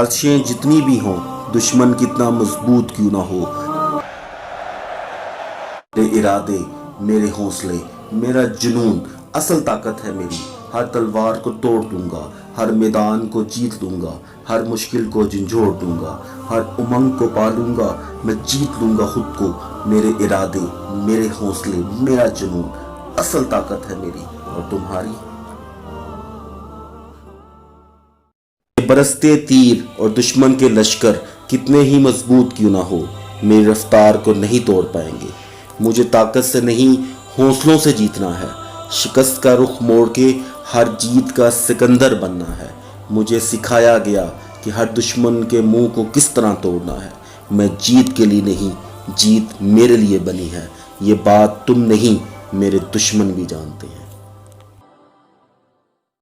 سازشیں جتنی بھی ہوں، دشمن کتنا مضبوط کیوں نہ ہو، میرے ارادے، میرے حوصلے، میرا جنون اصل طاقت ہے میری۔ ہر تلوار کو توڑ دوں گا، ہر میدان کو جیت لوں گا، ہر مشکل کو جھنجھوڑ دوں گا، ہر امنگ کو پالوں گا، میں جیت لوں گا خود کو۔ میرے ارادے، میرے حوصلے، میرا جنون اصل طاقت ہے میری، اور تمہاری؟ برستے تیر اور دشمن کے لشکر کتنے ہی مضبوط کیوں نہ ہو، میری رفتار کو نہیں توڑ پائیں گے۔ مجھے طاقت سے نہیں، حوصلوں سے جیتنا ہے۔ شکست کا رخ موڑ کے ہر جیت کا سکندر بننا ہے۔ مجھے سکھایا گیا کہ ہر دشمن کے منہ کو کس طرح توڑنا ہے۔ میں جیت کے لیے نہیں، جیت میرے لیے بنی ہے۔ یہ بات تم نہیں، میرے دشمن بھی جانتے ہیں۔